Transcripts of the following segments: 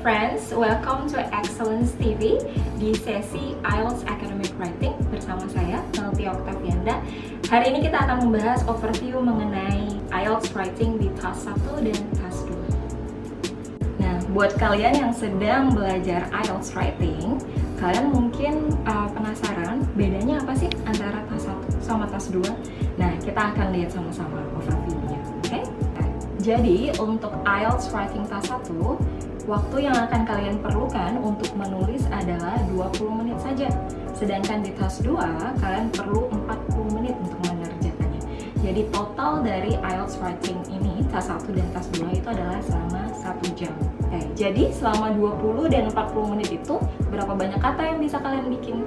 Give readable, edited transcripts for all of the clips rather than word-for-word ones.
friends, welcome to Excellence TV di sesi IELTS Academic Writing bersama saya, Melty Octavianda. Hari ini kita akan membahas overview mengenai IELTS Writing di TAS 1 dan TAS 2. Nah, buat kalian yang sedang belajar IELTS Writing, kalian mungkin penasaran bedanya apa sih antara TAS 1 sama TAS 2? Nah, kita akan lihat sama-sama overview-nya, oke? Jadi, untuk IELTS Writing TAS 1, waktu yang akan kalian perlukan untuk menulis adalah 20 menit saja. Sedangkan di TAS 2, kalian perlu 40 menit untuk mengerjakannya. Jadi total dari IELTS Writing ini, TAS 1 dan TAS 2 itu adalah selama 1 jam. Jadi selama 20 dan 40 menit itu, berapa banyak kata yang bisa kalian bikin?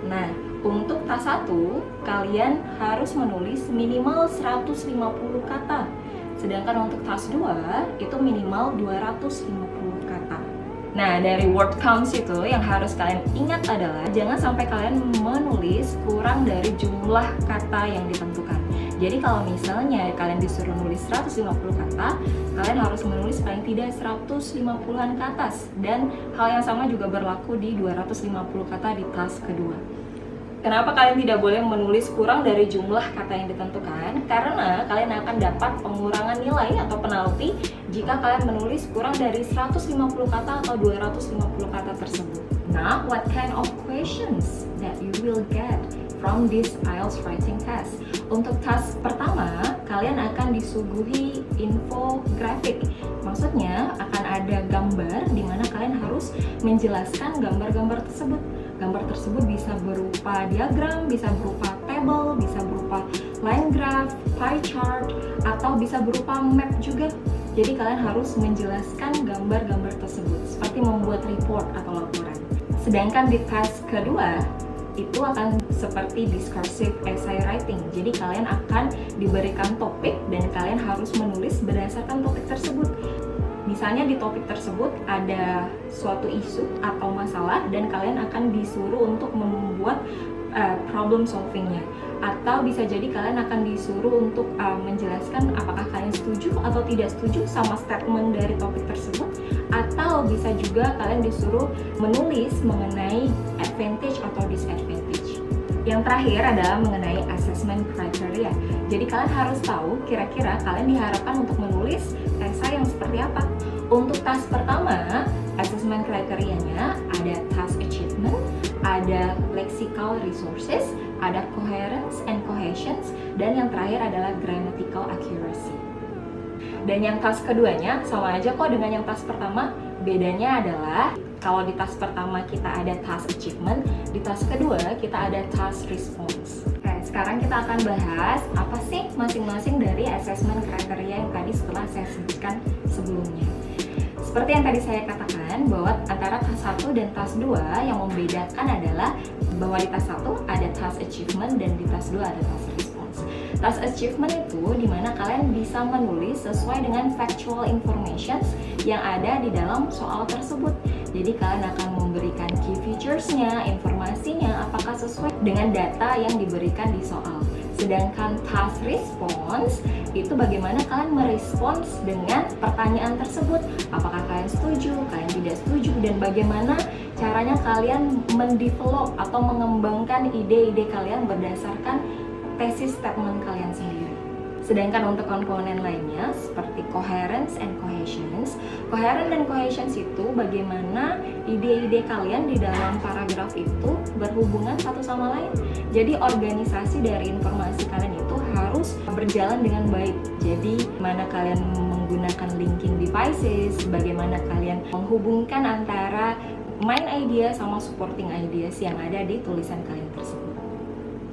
Nah, untuk TAS 1, kalian harus menulis minimal 150 kata. Sedangkan untuk TAS 2 itu minimal 250 kata. Nah, dari word counts itu yang harus kalian ingat adalah jangan sampai kalian menulis kurang dari jumlah kata yang ditentukan. Jadi kalau misalnya kalian disuruh nulis 150 kata, kalian harus menulis paling tidak 150-an ke atas. Dan hal yang sama juga berlaku di 250 kata di TAS kedua. Kenapa kalian tidak boleh menulis kurang dari jumlah kata yang ditentukan? Karena kalian akan dapat pengurangan nilai atau penalti jika kalian menulis kurang dari 150 kata atau 250 kata tersebut. Nah, what kind of questions that you will get from this IELTS writing test? Untuk TAS pertama, kalian akan disuguhi infografik. Maksudnya akan ada gambar di mana kalian harus menjelaskan gambar-gambar tersebut. Gambar tersebut bisa berupa diagram, bisa berupa table, bisa berupa line graph, pie chart, atau bisa berupa map juga. Jadi kalian harus menjelaskan gambar-gambar tersebut, seperti membuat report atau laporan. Sedangkan di TAS kedua, itu akan seperti discursive essay writing. Jadi kalian akan diberikan topik dan kalian harus menulis berdasarkan topik tersebut. Misalnya di topik tersebut ada suatu isu atau masalah dan kalian akan disuruh untuk membuat problem solvingnya. Atau bisa jadi kalian akan disuruh untuk menjelaskan apakah kalian setuju atau tidak setuju sama statement dari topik tersebut. Atau bisa juga kalian disuruh menulis mengenai advantage atau disadvantage. Yang terakhir adalah mengenai assessment criteria. Jadi kalian harus tahu kira-kira kalian diharapkan untuk menulis esai yang seperti apa. Untuk TAS pertama, assessment kriterianya ada task achievement, ada lexical resources, ada coherence and cohesions, dan yang terakhir adalah grammatical accuracy. Dan yang TAS keduanya sama aja kok dengan yang TAS pertama. Bedanya adalah kalau di TAS pertama kita ada task achievement, di TAS kedua kita ada task response. Oke, sekarang kita akan bahas apa sih masing-masing dari assessment kriteria yang tadi setelah saya sebutkan sebelumnya. Seperti yang tadi saya katakan bahwa antara TAS 1 dan TAS 2 yang membedakan adalah bahwa di TAS 1 ada task achievement dan di TAS 2 ada task response. Task achievement itu dimana kalian bisa menulis sesuai dengan factual information yang ada di dalam soal tersebut. Jadi kalian akan memberikan key features-nya, informasinya, apakah sesuai dengan data yang diberikan di soal. Sedangkan task response itu bagaimana kalian merespons dengan pertanyaan tersebut. Apakah kalian setuju, kalian tidak setuju, dan bagaimana caranya kalian mendevelop atau mengembangkan ide-ide kalian berdasarkan tesis statement kalian sendiri. Sedangkan untuk komponen lainnya seperti coherence and cohesions. Coherence dan cohesions itu bagaimana ide-ide kalian di dalam paragraf itu berhubungan satu sama lain. Jadi organisasi dari informasi kalian itu harus berjalan dengan baik. Jadi mana kalian menggunakan linking devices, bagaimana kalian menghubungkan antara main idea sama supporting ideas yang ada di tulisan kalian tersebut.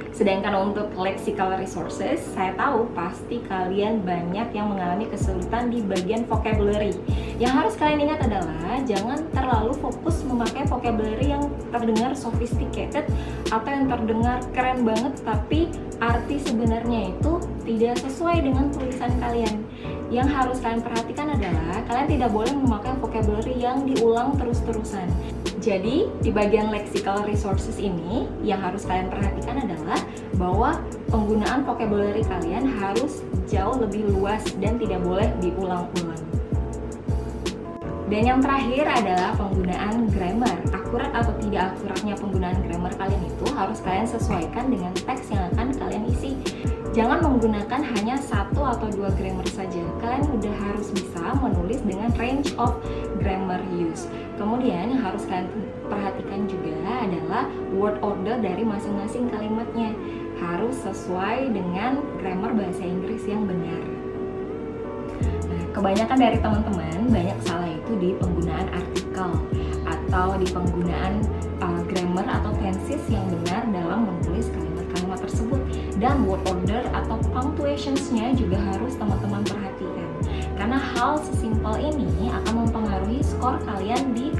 Sedangkan untuk lexical resources, saya tahu pasti kalian banyak yang mengalami kesulitan di bagian vocabulary. Yang harus kalian ingat adalah jangan terlalu fokus memakai vocabulary yang terdengar sophisticated atau yang terdengar keren banget tapi arti sebenarnya itu tidak sesuai dengan tulisan kalian. Yang harus kalian perhatikan adalah kalian tidak boleh memakai vocabulary yang diulang terus-terusan. Jadi, di bagian lexical resources ini, yang harus kalian perhatikan adalah bahwa penggunaan vocabulary kalian harus jauh lebih luas dan tidak boleh diulang-ulang. Dan yang terakhir adalah penggunaan grammar. Akurat atau tidak akuratnya penggunaan grammar kalian itu harus kalian sesuaikan dengan teks yang akan kalian isi. Jangan menggunakan hanya 1 atau 2 grammar saja. Kalian udah harus bisa menulis dengan range of grammar use. Kemudian yang harus kalian perhatikan juga adalah word order dari masing-masing kalimatnya. Harus sesuai dengan grammar bahasa Inggris yang benar. Nah, kebanyakan dari teman-teman banyak salah itu di penggunaan artikel atau di penggunaan grammar atau tenses yang benar dalam menulis kalimat-kalimat tersebut. Dan word order atau punctuationsnya juga harus teman-teman perhatikan, karena hal sesimpel ini akan mempengaruhi skor kalian di